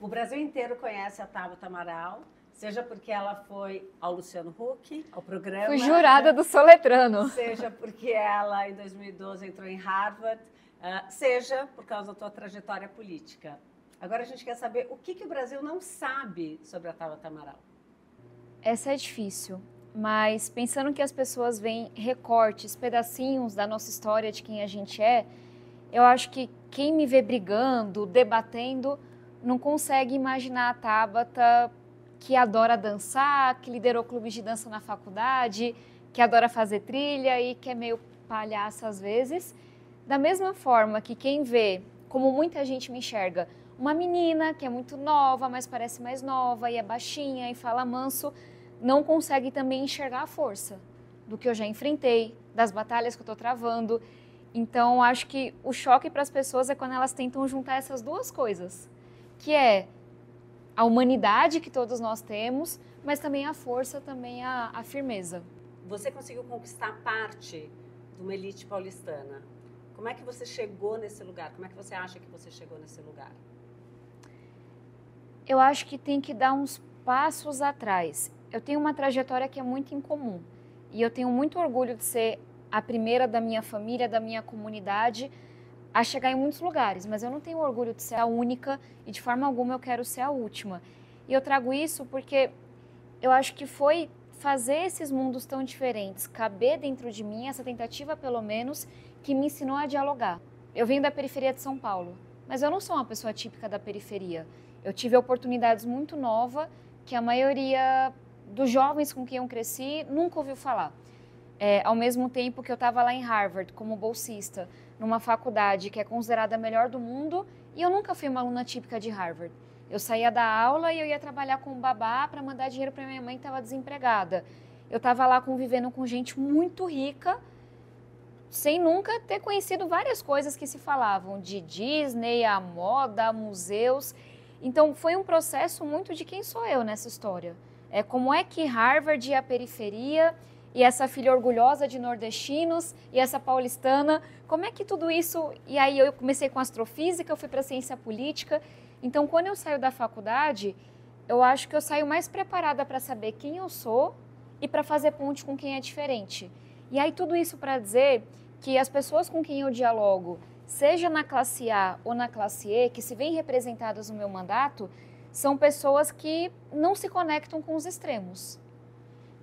O Brasil inteiro conhece a Tabata Amaral, seja porque ela foi ao Luciano Huck, ao programa. Fui jurada do Soletrano. Seja porque ela, em 2012, entrou em Harvard, seja por causa da tua trajetória política. Agora a gente quer saber o que o Brasil não sabe sobre a Tabata Amaral. Essa é difícil, mas pensando que as pessoas veem recortes, pedacinhos da nossa história, de quem a gente é, eu acho que quem me vê brigando, debatendo, não consegue imaginar a Tabata que adora dançar, que liderou clubes de dança na faculdade, que adora fazer trilha e que é meio palhaça às vezes. Da mesma forma que quem vê, como muita gente me enxerga, uma menina que é muito nova, mas parece mais nova e é baixinha e fala manso, não consegue também enxergar a força do que eu já enfrentei, das batalhas que eu estou travando. Então, acho que o choque para as pessoas é quando elas tentam juntar essas duas coisas, que é a humanidade que todos nós temos, mas também a força, também a firmeza. Você conseguiu conquistar parte de uma elite paulistana. Como é que você chegou nesse lugar? Como é que você acha que você chegou nesse lugar? Eu acho que tem que dar uns passos atrás. Eu tenho uma trajetória que é muito incomum e eu tenho muito orgulho de ser a primeira da minha família, da minha comunidade, a chegar em muitos lugares, mas eu não tenho orgulho de ser a única e de forma alguma eu quero ser a última. E eu trago isso porque eu acho que foi fazer esses mundos tão diferentes, caber dentro de mim, essa tentativa pelo menos, que me ensinou a dialogar. Eu venho da periferia de São Paulo, mas eu não sou uma pessoa típica da periferia. Eu tive oportunidades muito novas que a maioria dos jovens com quem eu cresci nunca ouviu falar. Ao mesmo tempo que eu estava lá em Harvard como bolsista, numa faculdade que é considerada a melhor do mundo, e eu nunca fui uma aluna típica de Harvard. Eu saía da aula e eu ia trabalhar com babá para mandar dinheiro para minha mãe que estava desempregada. Eu estava lá convivendo com gente muito rica, sem nunca ter conhecido várias coisas que se falavam, de Disney, a moda, a museus. Então, foi um processo muito de quem sou eu nessa história. Como é que Harvard e a periferia, e essa filha orgulhosa de nordestinos, e essa paulistana, como é que tudo isso... E aí eu comecei com astrofísica, eu fui para ciência política. Então, quando eu saio da faculdade, eu acho que eu saio mais preparada para saber quem eu sou e para fazer ponte com quem é diferente. E aí tudo isso para dizer que as pessoas com quem eu dialogo, seja na classe A ou na classe E, que se veem representadas no meu mandato, são pessoas que não se conectam com os extremos,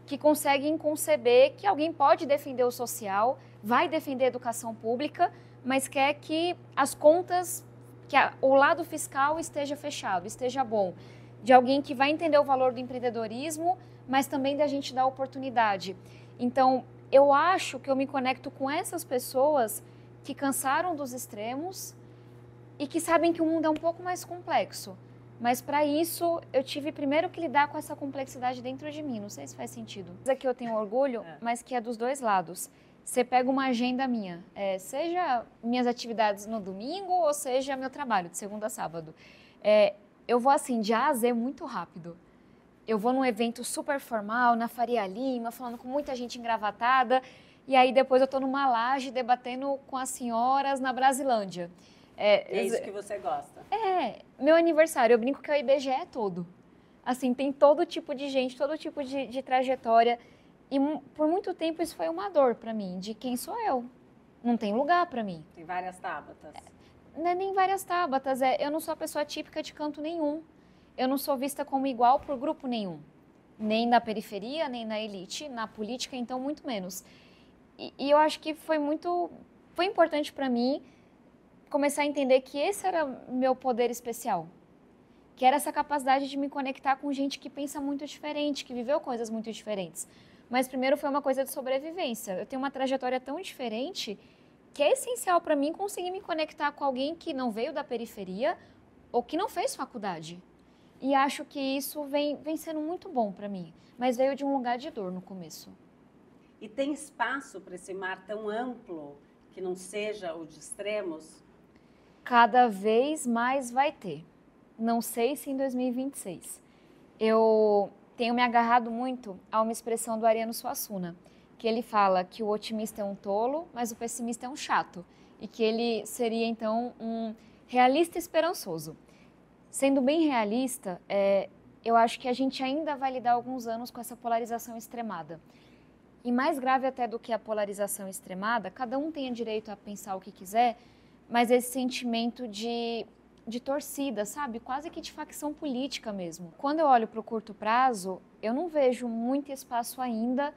que conseguem conceber que alguém pode defender o social, vai defender a educação pública, mas quer que as contas, que o lado fiscal esteja fechado, esteja bom. De alguém que vai entender o valor do empreendedorismo, mas também da gente dar oportunidade. Então, eu acho que eu me conecto com essas pessoas que cansaram dos extremos e que sabem que o mundo é um pouco mais complexo. Mas para isso, eu tive primeiro que lidar com essa complexidade dentro de mim. Não sei se faz sentido. Coisa que eu tenho orgulho, mas que é dos dois lados. Você pega uma agenda minha, seja minhas atividades no domingo ou seja meu trabalho, de segunda a sábado. Eu vou assim, de A a Z muito rápido. Eu vou num evento super formal, na Faria Lima, falando com muita gente engravatada, e aí depois eu estou numa laje debatendo com as senhoras na Brasilândia. É isso que você gosta? Meu aniversário, eu brinco que o IBGE todo. Assim, tem todo tipo de gente, todo tipo de trajetória. E por muito tempo isso foi uma dor para mim, de quem sou eu. Não tem lugar para mim. Tem várias tábatas. Não é nem várias tábatas, eu não sou a pessoa típica de canto nenhum. Eu não sou vista como igual por grupo nenhum. Nem na periferia, nem na elite, na política, então muito menos. E eu acho que foi importante para mim começar a entender que esse era meu poder especial. Que era essa capacidade de me conectar com gente que pensa muito diferente, que viveu coisas muito diferentes. Mas primeiro foi uma coisa de sobrevivência. Eu tenho uma trajetória tão diferente que é essencial para mim conseguir me conectar com alguém que não veio da periferia ou que não fez faculdade. E acho que isso vem sendo muito bom para mim, mas veio de um lugar de dor no começo. E tem espaço para esse mar tão amplo que não seja o de extremos? Cada vez mais vai ter. Não sei se em 2026. Eu tenho me agarrado muito a uma expressão do Ariano Suassuna, que ele fala que o otimista é um tolo, mas o pessimista é um chato, e que ele seria, então, um realista esperançoso. Sendo bem realista, eu acho que a gente ainda vai lidar alguns anos com essa polarização extremada. E mais grave até do que a polarização extremada, cada um tem direito a pensar o que quiser, mas esse sentimento de torcida, sabe? Quase que de facção política mesmo. Quando eu olho para o curto prazo, eu não vejo muito espaço ainda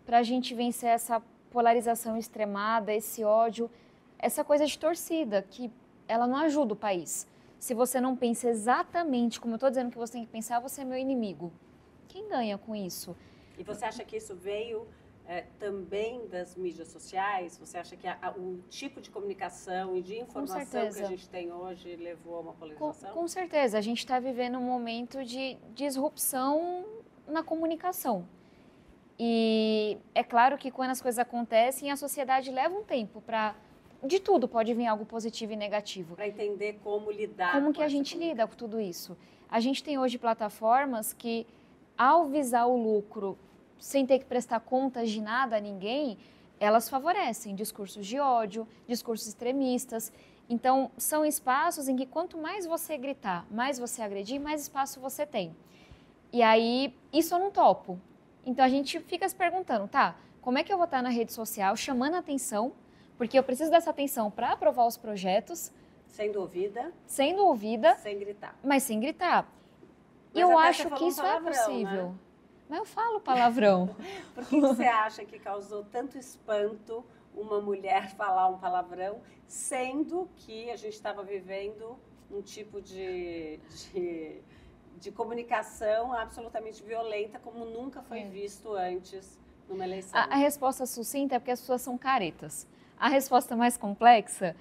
para a gente vencer essa polarização extremada, esse ódio, essa coisa de torcida, que ela não ajuda o país. Se você não pensa exatamente como eu estou dizendo que você tem que pensar, você é meu inimigo. Quem ganha com isso? E você acha que isso veio também das mídias sociais? Você acha que o tipo de comunicação e de informação que a gente tem hoje levou a uma polarização? Com certeza. A gente está vivendo um momento de disrupção na comunicação. E é claro que quando as coisas acontecem, a sociedade leva um tempo para... De tudo pode vir algo positivo e negativo. Para entender como lidar Como que a gente lida com tudo isso. A gente tem hoje plataformas que, ao visar o lucro, sem ter que prestar contas de nada a ninguém, elas favorecem discursos de ódio, discursos extremistas. Então, são espaços em que quanto mais você gritar, mais você agredir, mais espaço você tem. E aí, isso eu não topo. Então, a gente fica se perguntando, tá, como é que eu vou estar na rede social chamando a atenção, porque eu preciso dessa atenção para aprovar os projetos. Sendo ouvida. Sendo ouvida. Sem gritar. Mas sem gritar. Mas eu acho que isso palavrão, é possível. Né? Mas eu falo palavrão. Por que você acha que causou tanto espanto uma mulher falar um palavrão, sendo que a gente estava vivendo um tipo de comunicação absolutamente violenta, como nunca foi visto antes numa eleição? A resposta sucinta é porque as pessoas são caretas. A resposta mais complexa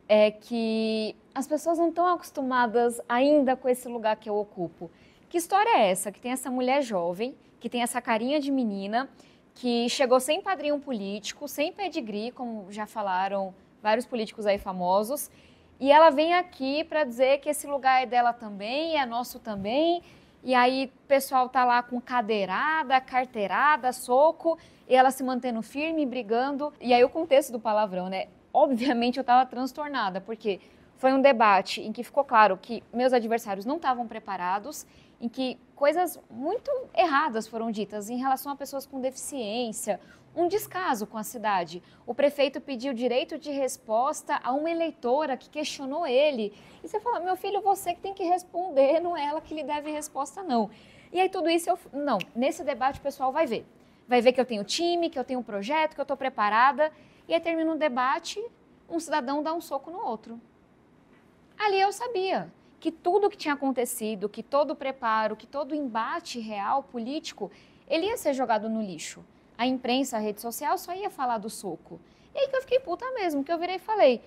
é que as pessoas não estão acostumadas ainda com esse lugar que eu ocupo. Que história é essa? Que tem essa mulher jovem, que tem essa carinha de menina, que chegou sem padrinho político, sem pedigree, como já falaram vários políticos aí famosos, e ela vem aqui para dizer que esse lugar é dela também, é nosso também, e aí o pessoal tá lá com cadeirada, carteirada, soco, e ela se mantendo firme, brigando. E aí o contexto do palavrão, né? Obviamente eu estava transtornada, porque foi um debate em que ficou claro que meus adversários não estavam preparados, em que coisas muito erradas foram ditas em relação a pessoas com deficiência, um descaso com a cidade. O prefeito pediu direito de resposta a uma eleitora que questionou ele. E você fala, meu filho, você que tem que responder, não é ela que lhe deve resposta, não. E aí tudo isso, não, nesse debate o pessoal vai ver. Vai ver que eu tenho time, que eu tenho um projeto, que eu estou preparada. E aí termina o debate, um cidadão dá um soco no outro. Ali eu sabia que tudo que tinha acontecido, que todo o preparo, que todo o embate real, político, ele ia ser jogado no lixo. A imprensa, a rede social só ia falar do soco. E aí que eu fiquei puta mesmo, que eu virei e falei,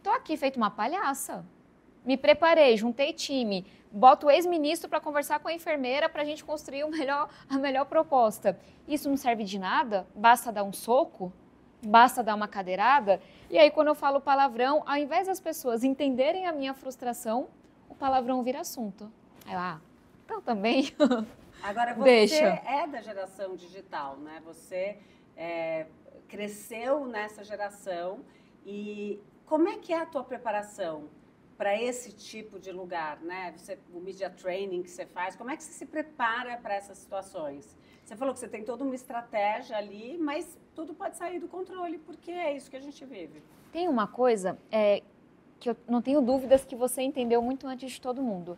tô aqui feito uma palhaça. Me preparei, juntei time, boto o ex-ministro para conversar com a enfermeira para a gente construir a melhor proposta. Isso não serve de nada? Basta dar um soco? Basta dar uma cadeirada? E aí quando eu falo palavrão, ao invés das pessoas entenderem a minha frustração, o palavrão vira assunto. Aí eu, então também... Agora, você Deixa. é da geração digital, né? Você cresceu nessa geração e como é que é a tua preparação para esse tipo de lugar, né? O media training que você faz, como é que você se prepara para essas situações? Você falou que você tem toda uma estratégia ali, mas tudo pode sair do controle, porque é isso que a gente vive. Tem uma coisa que eu não tenho dúvidas que você entendeu muito antes de todo mundo.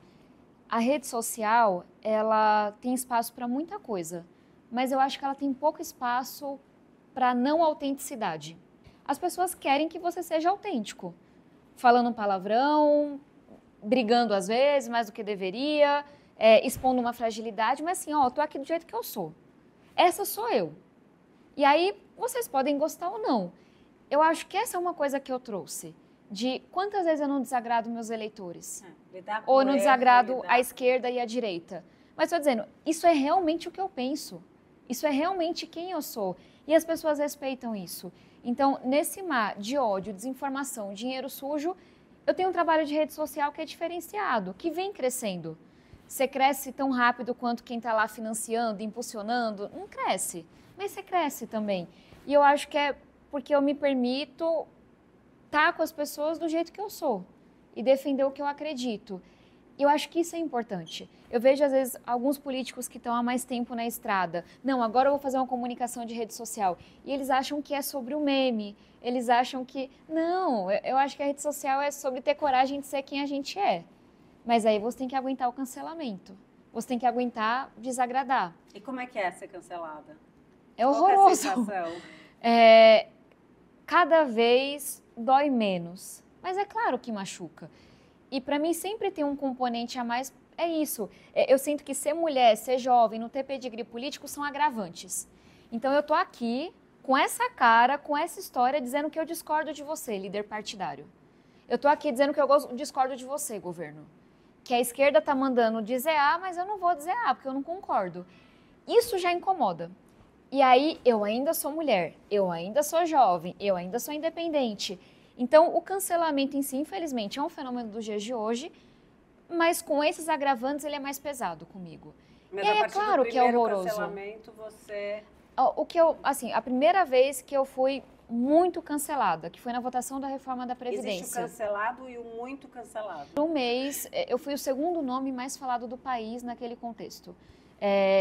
A rede social, ela tem espaço para muita coisa, mas eu acho que ela tem pouco espaço para não autenticidade. As pessoas querem que você seja autêntico, falando palavrão, brigando às vezes, mais do que deveria, expondo uma fragilidade, mas assim, tô aqui do jeito que eu sou. Essa sou eu. E aí, vocês podem gostar ou não. Eu acho que essa é uma coisa que eu trouxe, de quantas vezes eu não desagrado meus eleitores. Ou não desagrado a esquerda e a direita. Mas estou dizendo, isso é realmente o que eu penso. Isso é realmente quem eu sou. E as pessoas respeitam isso. Então, nesse mar de ódio, desinformação, dinheiro sujo, eu tenho um trabalho de rede social que é diferenciado, que vem crescendo. Você cresce tão rápido quanto quem está lá financiando, impulsionando? Não cresce, mas você cresce também. E eu acho que é porque eu me permito estar com as pessoas do jeito que eu sou e defender o que eu acredito. E eu acho que isso é importante. Eu vejo, às vezes, alguns políticos que estão há mais tempo na estrada. Não, agora eu vou fazer uma comunicação de rede social. E eles acham que é sobre o meme. Eles acham que... Não, eu acho que a rede social é sobre ter coragem de ser quem a gente é. Mas aí você tem que aguentar o cancelamento. Você tem que aguentar desagradar. E como é que é ser cancelada? É horroroso. Qual é a sensação? Cada vez dói menos. Mas é claro que machuca. E para mim sempre tem um componente a mais, é isso. Eu sinto que ser mulher, ser jovem, não ter pedigree político são agravantes. Então eu tô aqui com essa cara, com essa história, dizendo que eu discordo de você, líder partidário. Eu tô aqui dizendo que eu discordo de você, governo. Que a esquerda tá mandando dizer A, mas eu não vou dizer A, porque eu não concordo. Isso já incomoda. E aí eu ainda sou mulher, eu ainda sou jovem, eu ainda sou independente. Então, o cancelamento em si, infelizmente, é um fenômeno dos dias de hoje, mas com esses agravantes ele é mais pesado comigo. Mas e aí, a partir claro do que é primeiro horroroso. cancelamento, você... A primeira vez que eu fui muito cancelada, que foi na votação da reforma da Previdência. Existe o cancelado e o muito cancelado. No mês, eu fui o segundo nome mais falado do país naquele contexto.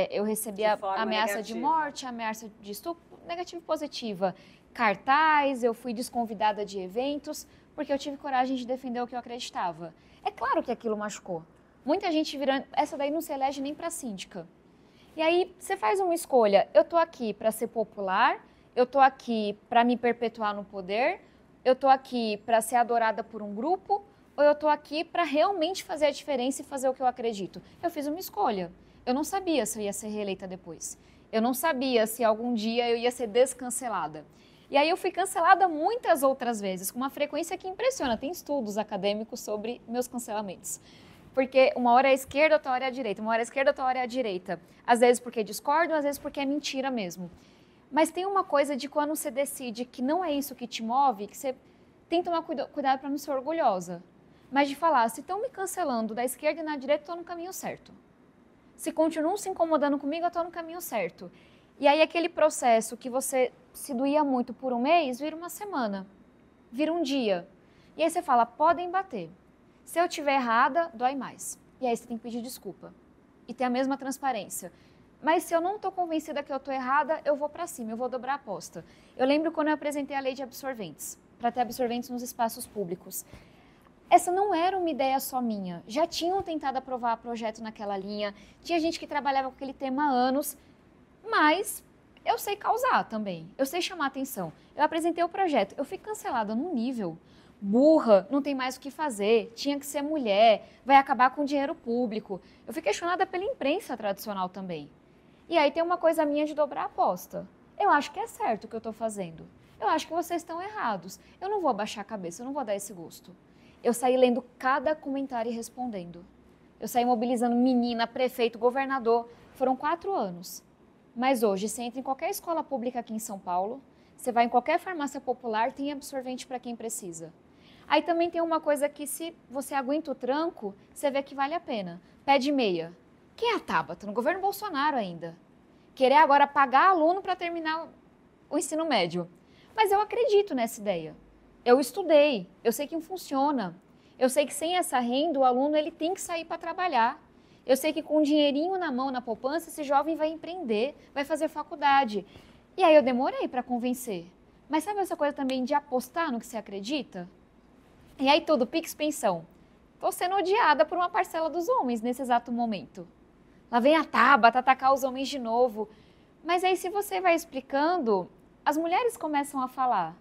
Eu recebi a ameaça de morte, ameaça de estupro, negativa e positiva. Cartaz, eu fui desconvidada de eventos, porque eu tive coragem de defender o que eu acreditava. É claro que aquilo machucou. Muita gente virando... Essa daí não se elege nem para síndica. E aí, você faz uma escolha. Eu tô aqui para ser popular, eu tô aqui para me perpetuar no poder, eu tô aqui para ser adorada por um grupo, ou eu tô aqui para realmente fazer a diferença e fazer o que eu acredito? Eu fiz uma escolha. Eu não sabia se eu ia ser reeleita depois. Eu não sabia se algum dia eu ia ser descancelada. E aí eu fui cancelada muitas outras vezes, com uma frequência que impressiona. Tem estudos acadêmicos sobre meus cancelamentos. Porque uma hora é a esquerda, outra hora é a direita. Uma hora é a esquerda, outra hora é a direita. Às vezes porque discordo, às vezes porque é mentira mesmo. Mas tem uma coisa de quando você decide que não é isso que te move, que você tem que tomar cuidado para não ser orgulhosa. Mas de falar, se estão me cancelando da esquerda e na direita, eu estou no caminho certo. Se continuam se incomodando comigo, eu estou no caminho certo. E aí aquele processo que você se doía muito por um mês, vira uma semana, vira um dia. E aí você fala, podem bater. Se eu estiver errada, dói mais. E aí você tem que pedir desculpa. E ter a mesma transparência. Mas se eu não estou convencida que eu estou errada, eu vou para cima, eu vou dobrar a aposta. Eu lembro quando eu apresentei a lei de absorventes, para ter absorventes nos espaços públicos. Essa não era uma ideia só minha. Já tinham tentado aprovar projeto naquela linha, tinha gente que trabalhava com aquele tema há anos, mas eu sei causar também, eu sei chamar atenção. Eu apresentei o projeto, eu fui cancelada num nível, burra, não tem mais o que fazer, tinha que ser mulher, vai acabar com o dinheiro público. Eu fui questionada pela imprensa tradicional também. E aí tem uma coisa minha de dobrar a aposta. Eu acho que é certo o que eu estou fazendo. Eu acho que vocês estão errados. Eu não vou abaixar a cabeça, eu não vou dar esse gosto. Eu saí lendo cada comentário e respondendo. Eu saí mobilizando menina, prefeito, governador. Foram 4 anos. Mas hoje, você entra em qualquer escola pública aqui em São Paulo, você vai em qualquer farmácia popular, tem absorvente para quem precisa. Aí também tem uma coisa que, se você aguenta o tranco, você vê que vale a pena. Pé de meia. Quem é a Tabata? No governo Bolsonaro ainda. Querer agora pagar aluno para terminar o ensino médio. Mas eu acredito nessa ideia. Eu estudei, eu sei que funciona. Eu sei que sem essa renda, o aluno ele tem que sair para trabalhar. Eu sei que com um dinheirinho na mão, na poupança, esse jovem vai empreender, vai fazer faculdade. E aí eu demorei para convencer. Mas sabe essa coisa também de apostar no que você acredita? E aí tudo, Pix Pensão. Estou sendo odiada por uma parcela dos homens nesse exato momento. Lá vem a Tabata atacar os homens de novo. Mas aí se você vai explicando, as mulheres começam a falar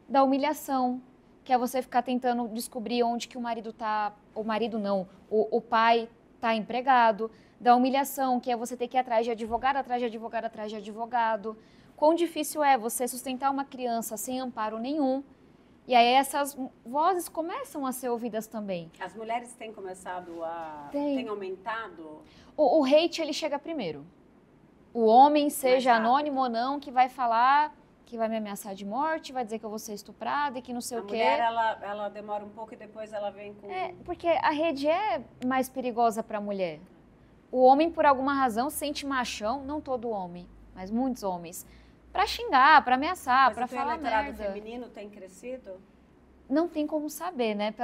da humilhação, que é você ficar tentando descobrir onde que o marido está, o marido não, o pai está empregado, da humilhação, que é você ter que ir atrás de advogado, atrás de advogado, atrás de advogado. Quão difícil é você sustentar uma criança sem amparo nenhum. E aí essas vozes começam a ser ouvidas também. As mulheres têm começado a... Tem aumentado? O hate, ele chega primeiro. O homem, seja anônimo ou não, que vai falar, que vai me ameaçar de morte, vai dizer que eu vou ser estuprada e que não sei o quê. A mulher, ela demora um pouco e depois ela vem com... Porque a rede é mais perigosa para a mulher. O homem, por alguma razão, sente machão, não todo homem, mas muitos homens, para xingar, para ameaçar, para falar merda. Mas o eleitorado feminino tem crescido? Não tem como saber, né?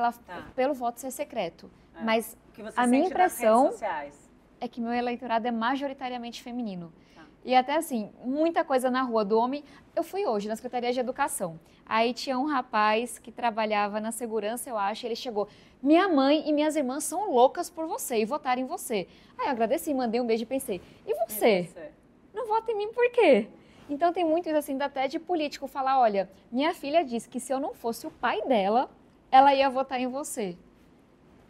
Pelo voto ser secreto. Mas que você a minha sente nas redes impressão sociais. é que meu eleitorado é majoritariamente feminino. Tá. E até assim, muita coisa na rua do homem. Eu fui hoje na Secretaria de Educação. Aí tinha um rapaz que trabalhava na segurança, eu acho, e ele chegou: minha mãe e minhas irmãs são loucas por você e votaram em você. Aí eu agradeci, mandei um beijo e pensei: e você? E você? Não vota em mim por quê? Então tem muito isso assim, até de político falar: olha, minha filha disse que se eu não fosse o pai dela, ela ia votar em você.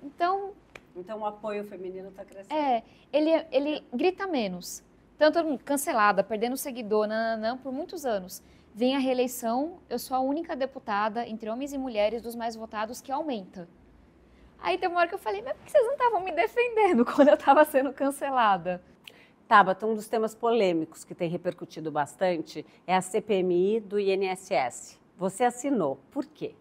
Então o apoio feminino está crescendo. Ele grita menos. Tanto cancelada, perdendo seguidor, nananã, por muitos anos. Vem a reeleição, eu sou a única deputada, entre homens e mulheres, dos mais votados, que aumenta. Aí tem uma hora que eu falei: mas por que vocês não estavam me defendendo quando eu estava sendo cancelada? Tabata, um dos temas polêmicos que tem repercutido bastante é a CPMI do INSS. Você assinou. Por quê?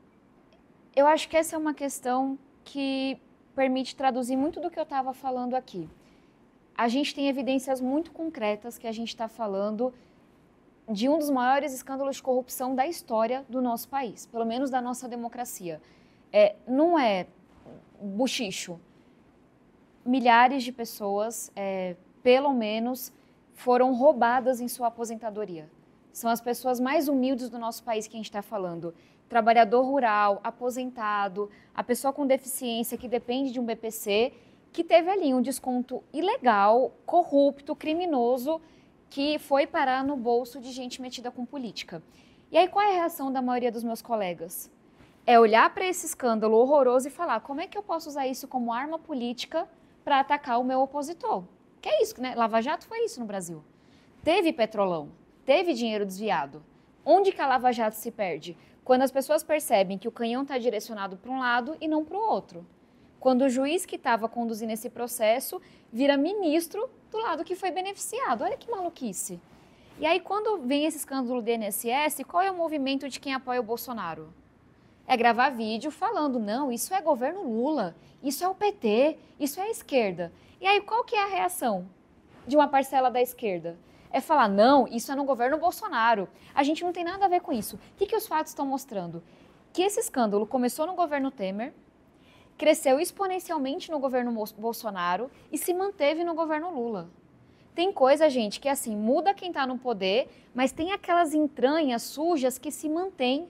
Eu acho que essa é uma questão que permite traduzir muito do que eu estava falando aqui. A gente tem evidências muito concretas que a gente está falando de um dos maiores escândalos de corrupção da história do nosso país, pelo menos da nossa democracia. Não é buchicho. Milhares de pessoas, pelo menos, foram roubadas em sua aposentadoria. São as pessoas mais humildes do nosso país que a gente está falando. Trabalhador rural, aposentado, a pessoa com deficiência que depende de um BPC, que teve ali um desconto ilegal, corrupto, criminoso, que foi parar no bolso de gente metida com política. E aí qual é a reação da maioria dos meus colegas? É olhar para esse escândalo horroroso e falar: como é que eu posso usar isso como arma política para atacar o meu opositor? Que é isso, né? Lava Jato foi isso no Brasil. Teve petrolão, teve dinheiro desviado. Onde que a Lava Jato se perde? Quando as pessoas percebem que o canhão está direcionado para um lado e não para o outro. Quando o juiz que estava conduzindo esse processo vira ministro do lado que foi beneficiado. Olha que maluquice. E aí, quando vem esse escândalo do INSS, qual é o movimento de quem apoia o Bolsonaro? É gravar vídeo falando: não, isso é governo Lula, isso é o PT, isso é a esquerda. E aí, qual que é a reação de uma parcela da esquerda? É falar: não, isso é no governo Bolsonaro. A gente não tem nada a ver com isso. O que os fatos estão mostrando? Que esse escândalo começou no governo Temer, cresceu exponencialmente no governo Bolsonaro e se manteve no governo Lula. Tem coisa, gente, que assim, muda quem está no poder, mas tem aquelas entranhas sujas que se mantêm.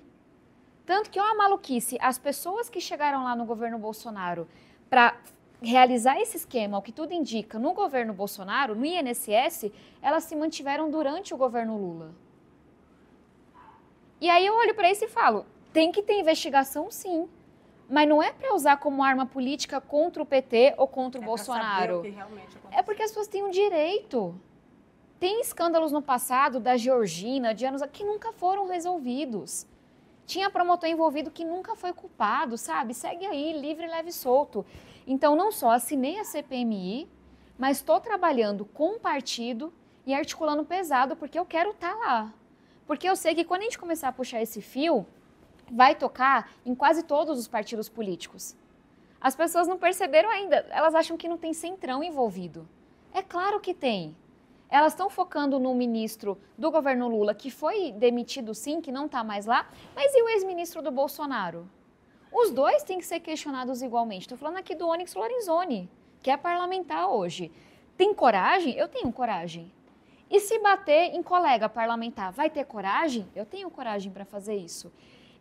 Tanto que, ó, a maluquice, as pessoas que chegaram lá no governo Bolsonaro para realizar esse esquema, o que tudo indica, no governo Bolsonaro, no INSS, elas se mantiveram durante o governo Lula. E aí eu olho para isso e falo: tem que ter investigação, sim. Mas não é para usar como arma política contra o PT ou contra o Bolsonaro. É porque as pessoas têm um direito. Tem escândalos no passado da Georgina, de anos que nunca foram resolvidos. Tinha promotor envolvido que nunca foi culpado, sabe? Segue aí, livre, leve e solto. Então, não só assinei a CPMI, mas estou trabalhando com o partido e articulando pesado, porque eu quero estar lá. Porque eu sei que quando a gente começar a puxar esse fio, vai tocar em quase todos os partidos políticos. As pessoas não perceberam ainda, elas acham que não tem centrão envolvido. É claro que tem. Elas estão focando no ministro do governo Lula, que foi demitido sim, que não está mais lá, mas e o ex-ministro do Bolsonaro? Os dois têm que ser questionados igualmente. Estou falando aqui do Onyx Lorenzoni, que é parlamentar hoje. Tem coragem? Eu tenho coragem. E se bater em colega parlamentar, vai ter coragem? Eu tenho coragem para fazer isso.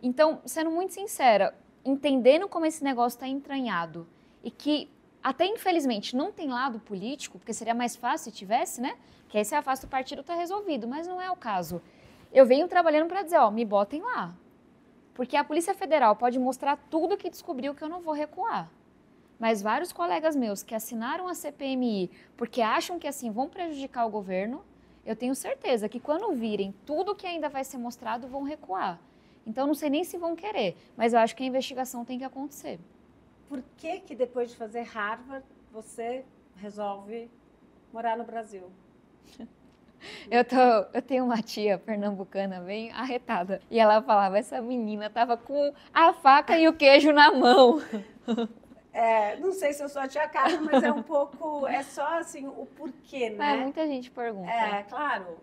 Então, sendo muito sincera, entendendo como esse negócio está entranhado e que até infelizmente não tem lado político, porque seria mais fácil se tivesse, né? Que aí se afasta o partido, está resolvido, mas não é o caso. Eu venho trabalhando para dizer: ó, me botem lá. Porque a Polícia Federal pode mostrar tudo que descobriu, que eu não vou recuar. Mas vários colegas meus que assinaram a CPMI porque acham que assim vão prejudicar o governo, eu tenho certeza que quando virem tudo que ainda vai ser mostrado, vão recuar. Então, não sei nem se vão querer, mas eu acho que a investigação tem que acontecer. Por que que depois de fazer Harvard, você resolve morar no Brasil? Eu tenho uma tia pernambucana bem arretada. E ela falava: essa menina tava com a faca e o queijo na mão. Não sei se eu sou a tia Carmen, mas é um pouco... É só assim, o porquê, né? Muita gente pergunta. Claro.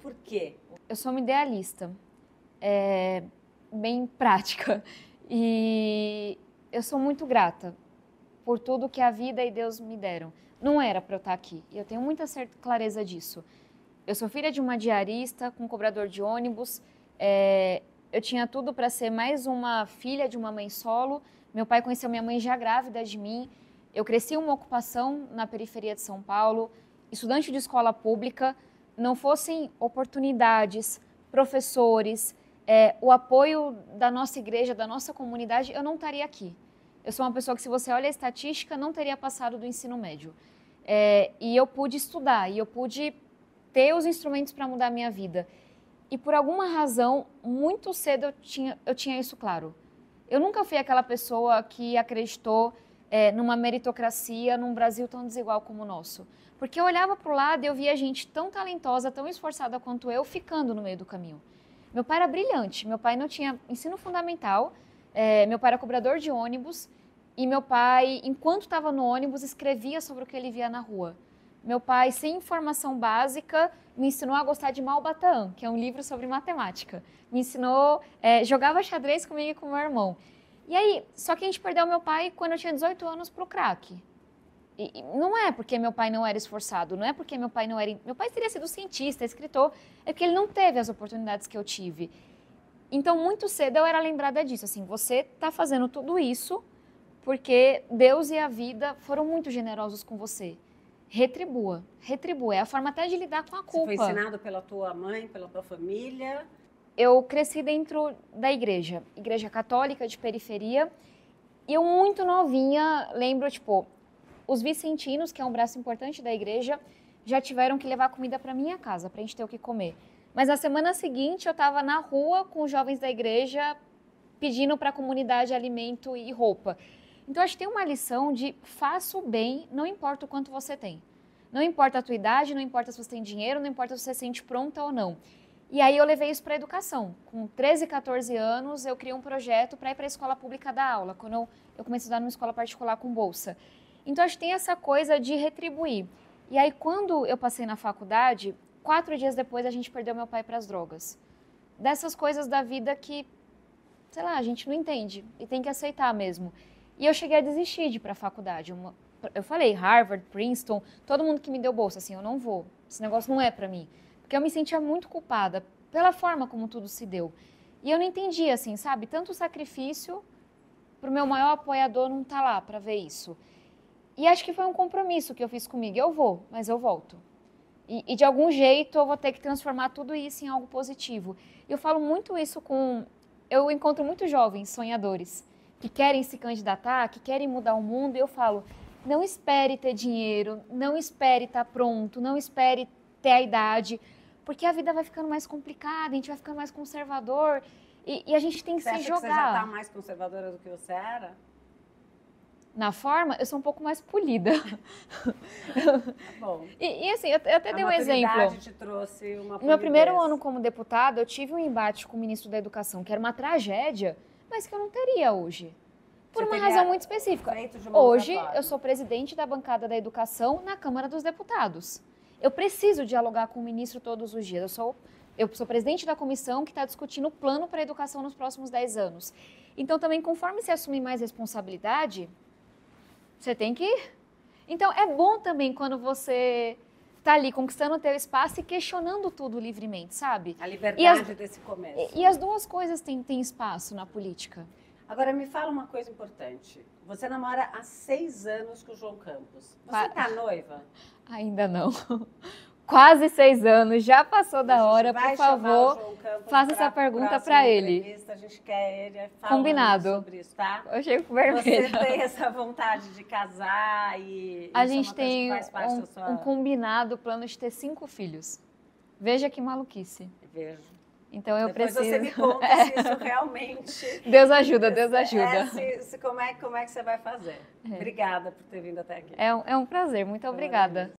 Por quê? Eu sou uma idealista. Bem prática. E eu sou muito grata por tudo que a vida e Deus me deram. Não era para eu estar aqui, e eu tenho muita clareza disso. Eu sou filha de uma diarista, com um cobrador de ônibus, eu tinha tudo para ser mais uma filha de uma mãe solo. Meu pai conheceu minha mãe já grávida de mim. Eu cresci em uma ocupação na periferia de São Paulo, estudante de escola pública. Não fossem oportunidades, professores, o apoio da nossa igreja, da nossa comunidade, eu não estaria aqui. Eu sou uma pessoa que, se você olha a estatística, não teria passado do ensino médio. E eu pude estudar, e eu pude ter os instrumentos para mudar a minha vida. E por alguma razão, muito cedo eu tinha isso claro. Eu nunca fui aquela pessoa que acreditou numa meritocracia, num Brasil tão desigual como o nosso. Porque eu olhava para o lado e eu via gente tão talentosa, tão esforçada quanto eu, ficando no meio do caminho. Meu pai era brilhante, meu pai não tinha ensino fundamental, meu pai era cobrador de ônibus, e meu pai, enquanto estava no ônibus, escrevia sobre o que ele via na rua. Meu pai, sem informação básica, me ensinou a gostar de Malbatã, que é um livro sobre matemática. Me ensinou, jogava xadrez comigo e com meu irmão. E aí, só que a gente perdeu meu pai quando eu tinha 18 anos para o crack. E não é porque meu pai não era esforçado, não é porque meu pai não era... Meu pai teria sido cientista, escritor, é porque ele não teve as oportunidades que eu tive. Então, muito cedo eu era lembrada disso, assim, você está fazendo tudo isso porque Deus e a vida foram muito generosos com você. Retribua, retribua. É a forma até de lidar com a culpa. Você foi ensinado pela tua mãe, pela tua família? Eu cresci dentro da igreja católica de periferia, e eu muito novinha lembro, os vicentinos, que é um braço importante da igreja, já tiveram que levar comida para minha casa, para a gente ter o que comer. Mas na semana seguinte eu estava na rua com os jovens da igreja pedindo para a comunidade alimento e roupa. Então, acho que tem uma lição de faça o bem, não importa o quanto você tem. Não importa a tua idade, não importa se você tem dinheiro, não importa se você se sente pronta ou não. E aí eu levei isso para a educação. Com 13, 14 anos, eu criei um projeto para ir para a escola pública dar aula, quando eu comecei a estudar numa escola particular com bolsa. Então, acho que tem essa coisa de retribuir. E aí, quando eu passei na faculdade, 4 dias depois, a gente perdeu meu pai para as drogas. Dessas coisas da vida que, sei lá, a gente não entende e tem que aceitar mesmo. E eu cheguei a desistir de ir para a faculdade. Eu falei, Harvard, Princeton, todo mundo que me deu bolsa, assim, eu não vou. Esse negócio não é para mim. Porque eu me sentia muito culpada pela forma como tudo se deu. E eu não entendia, assim, sabe? Tanto sacrifício para o meu maior apoiador não estar lá para ver isso. E acho que foi um compromisso que eu fiz comigo. Eu vou, mas eu volto. E de algum jeito eu vou ter que transformar tudo isso em algo positivo. E eu falo muito isso eu encontro muitos jovens sonhadores que querem se candidatar, que querem mudar o mundo, e eu falo, não espere ter dinheiro, não espere estar pronto, não espere ter a idade, porque a vida vai ficando mais complicada, a gente vai ficando mais conservador, e a gente tem que se jogar. Você acha que você já está mais conservadora do que você era? Na forma, eu sou um pouco mais polida. Tá bom. E assim, eu até dei um exemplo. A maturidade te trouxe uma polidez. No meu primeiro ano como deputada, eu tive um embate com o ministro da Educação, que era uma tragédia, mas que eu não teria hoje. Por uma razão muito específica. Hoje, eu sou presidente da bancada da Educação na Câmara dos Deputados. Eu preciso dialogar com o ministro todos os dias. Eu sou presidente da comissão que está discutindo o plano para a educação nos próximos 10 anos. Então, também, conforme você assumir mais responsabilidade, você tem que ir. Então, é bom também quando você está ali conquistando o teu espaço e questionando tudo livremente, sabe? A liberdade desse começo. E as duas coisas têm espaço na política. Agora, me fala uma coisa importante. Você namora há 6 anos com o João Campos. Você está noiva? Ainda não. Quase 6 anos, já passou da hora, por favor, faça essa pergunta para ele. A gente quer ele falando Combinado. Sobre isso, tá? Eu chego vermelha. Você tem essa vontade de casar e a gente tem um combinado plano de ter 5 filhos. Veja que maluquice. Vejo. Então eu Depois preciso. Você me conta se isso realmente. Deus ajuda, Deus ajuda. Como é que você vai fazer? Obrigada por ter vindo até aqui. É um prazer, muito obrigada.